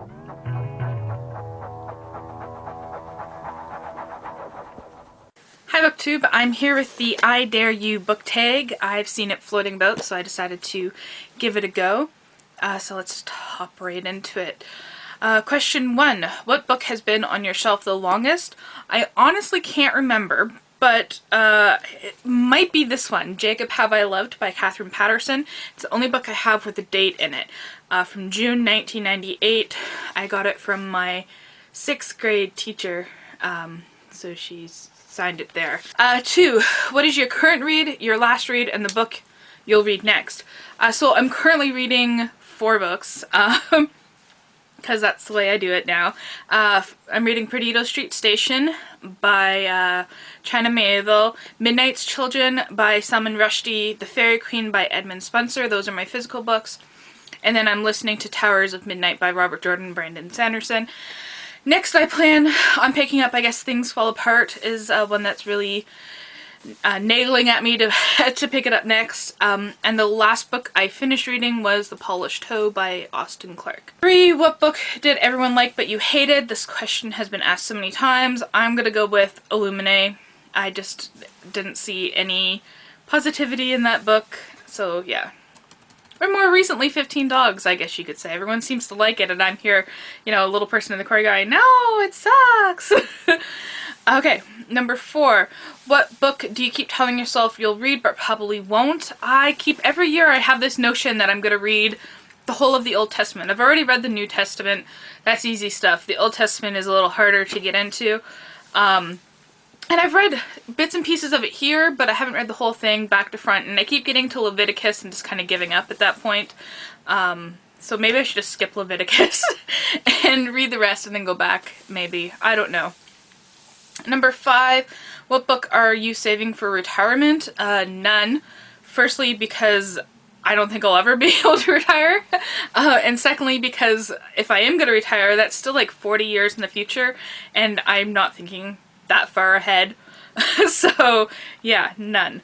Hi BookTube, I'm here with the I Dare You book tag. I've seen it floating about, so I decided to give it a go. So let's hop right into it. Question 1. What book has been on your shelf the longest? I honestly can't remember, but it might be this one, Jacob Have I Loved by Catherine Patterson. It's the only book I have with a date in it. From June 1998. I got it from my 6th grade teacher, so she's signed it there. 2. What is your current read, your last read, and the book you'll read next? So I'm currently reading 4 books, because that's the way I do it now. I'm reading Perdido Street Station by China Miéville, Midnight's Children by Salman Rushdie, The Fairy Queen by Edmund Spenser. Those are my physical books. And then I'm listening to Towers of Midnight by Robert Jordan and Brandon Sanderson. Next I plan on picking up, I guess, Things Fall Apart is one that's really nagling at me to pick it up next. And the last book I finished reading was The Polished Toe by Austen Clark. 3. What book did everyone like but you hated? This question has been asked so many times. I'm gonna go with Illuminae. I just didn't see any positivity in that book, so yeah. Or more recently, 15 Dogs, I guess you could say. Everyone seems to like it, and I'm here, you know, a little person in the corner going, no, it sucks! Okay, number 4. What book do you keep telling yourself you'll read but probably won't? Every year I have this notion that I'm going to read the whole of the Old Testament. I've already read the New Testament. That's easy stuff. The Old Testament is a little harder to get into. And I've read bits and pieces of it here, but I haven't read the whole thing back to front, and I keep getting to Leviticus and just kind of giving up at that point. So maybe I should just skip Leviticus and read the rest and then go back, maybe. I don't know. Number 5, what book are you saving for retirement? None. Firstly, because I don't think I'll ever be able to retire. And secondly, because if I am going to retire, that's still like 40 years in the future, and I'm not thinking that far ahead. So yeah, none.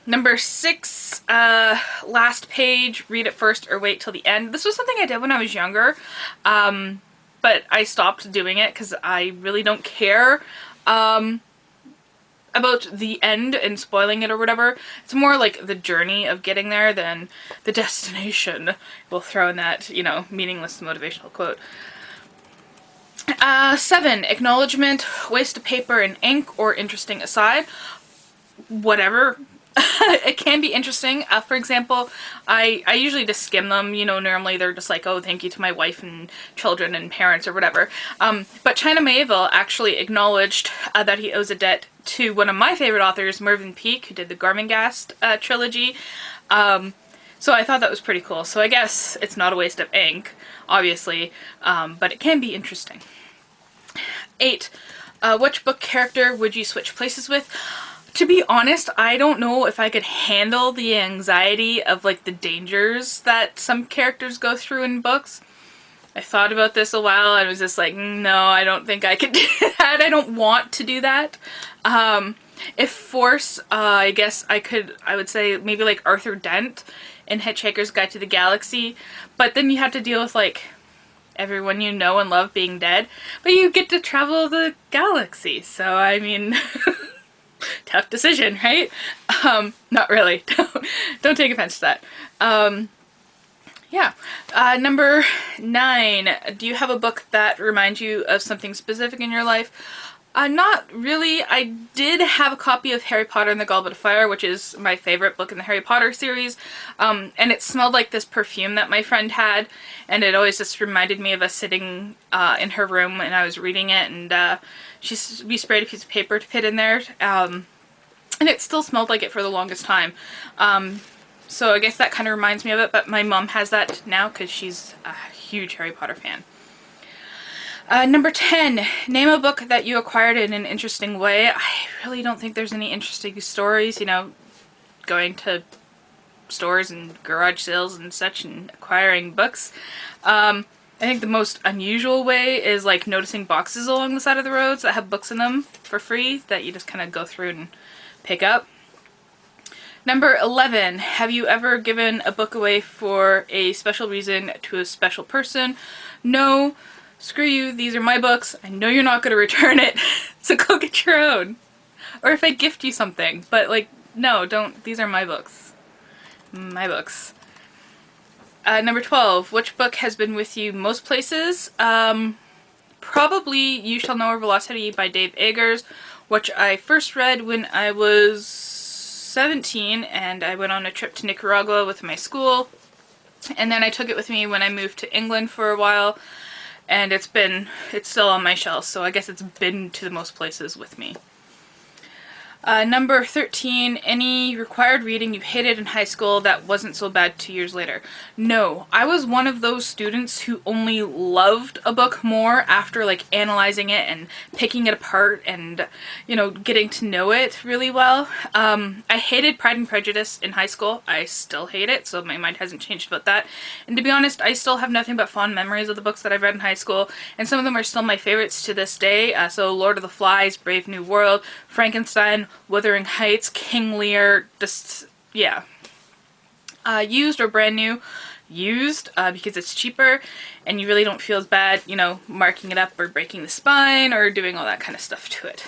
Number 6, last page, read it first or wait till the end. This was something I did when I was younger, but I stopped doing it because I really don't care about the end and spoiling it or whatever. It's more like the journey of getting there than the destination. We'll throw in that, you know, meaningless motivational quote. 7, acknowledgement, waste of paper and ink, or interesting aside. Whatever. It can be interesting. For example, I usually just skim them, you know, normally they're just like, oh, thank you to my wife and children and parents or whatever. But China Miéville actually acknowledged that he owes a debt to one of my favorite authors, Mervyn Peake, who did the Gormenghast trilogy. So I thought that was pretty cool. So I guess it's not a waste of ink, obviously, but it can be interesting. 8. Which book character would you switch places with? To be honest, I don't know if I could handle the anxiety of like the dangers that some characters go through in books. I thought about this a while. I was just like, no, I don't think I could do that. I don't want to do that. If forced, I guess I would say maybe like Arthur Dent in Hitchhiker's Guide to the Galaxy, but then you have to deal with like everyone you know and love being dead, but you get to travel the galaxy, so I mean, tough decision, right? Not really. Don't take offense to that. Yeah. Number 9, do you have a book that reminds you of something specific in your life? Not really. I did have a copy of Harry Potter and the Goblet of Fire, which is my favorite book in the Harry Potter series, and it smelled like this perfume that my friend had, and it always just reminded me of us sitting in her room and I was reading it, and we sprayed a piece of paper to put in there, and it still smelled like it for the longest time. So I guess that kind of reminds me of it, but my mom has that now because she's a huge Harry Potter fan. Number 10, name a book that you acquired in an interesting way. I really don't think there's any interesting stories, you know, going to stores and garage sales and such and acquiring books. I think the most unusual way is like noticing boxes along the side of the roads that have books in them for free that you just kind of go through and pick up. Number 11, have you ever given a book away for a special reason to a special person? No. Screw you, these are my books. I know you're not going to return it, so go get your own. Or if I gift you something, but like, no, don't, these are my books. My books. Number 12, which book has been with you most places? Probably You Shall Know Our Velocity by Dave Eggers, which I first read when I was 17 and I went on a trip to Nicaragua with my school, and then I took it with me when I moved to England for a while, and it's still on my shelf, so I guess it's been to the most places with me. Number 13, any required reading you hated in high school that wasn't so bad 2 years later? No, I was one of those students who only loved a book more after like analyzing it and picking it apart and, you know, getting to know it really well. I hated Pride and Prejudice in high school. I still hate it, so my mind hasn't changed about that. And to be honest, I still have nothing but fond memories of the books that I've read in high school, and some of them are still my favorites to this day. So Lord of the Flies, Brave New World, Frankenstein, Wuthering Heights, King Lear, just, yeah. Used or brand new? Used, because it's cheaper and you really don't feel as bad, you know, marking it up or breaking the spine or doing all that kind of stuff to it.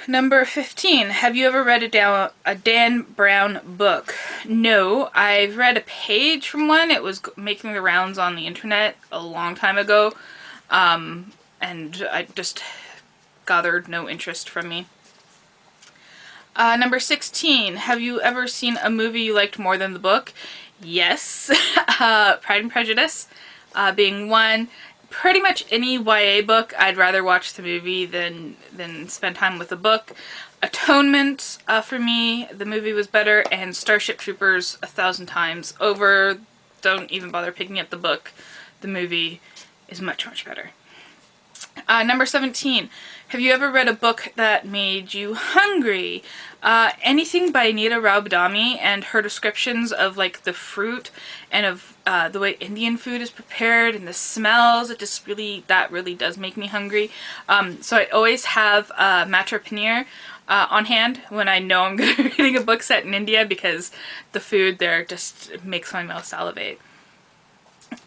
Number 15, have you ever read a Dan Brown book? No, I've read a page from one. It was making the rounds on the internet a long time ago, and I just gathered no interest from me. Number 16, have you ever seen a movie you liked more than the book? Yes. Pride and Prejudice being one. Pretty much any YA book, I'd rather watch the movie than spend time with the book. Atonement, for me, the movie was better, and Starship Troopers 1,000 times over. Don't even bother picking up the book. The movie is much, much better. Number 17, have you ever read a book that made you hungry? Anything by Anita Raubadami and her descriptions of like the fruit and of the way Indian food is prepared and the smells, that really does make me hungry. So I always have Matra Paneer on hand when I know I'm going to be reading a book set in India, because the food there just makes my mouth salivate.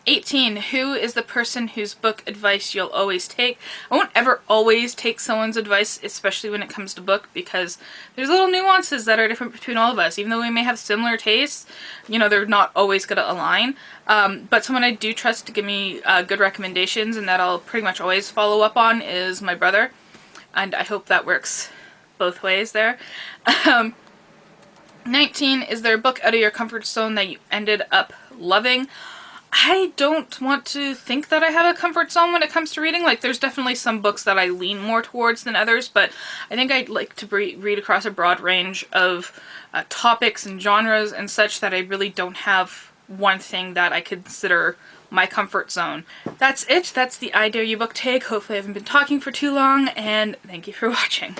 18. Who is the person whose book advice you'll always take? I won't ever always take someone's advice, especially when it comes to book, because there's little nuances that are different between all of us. Even though we may have similar tastes, you know, they're not always going to align. But someone I do trust to give me good recommendations and that I'll pretty much always follow up on is my brother. And I hope that works both ways there. 19. Is there a book out of your comfort zone that you ended up loving? I don't want to think that I have a comfort zone when it comes to reading. Like, there's definitely some books that I lean more towards than others, but I think I'd like to read across a broad range of topics and genres and such, that I really don't have one thing that I consider my comfort zone. That's it. That's the I Dare You book tag. Hopefully I haven't been talking for too long, and thank you for watching.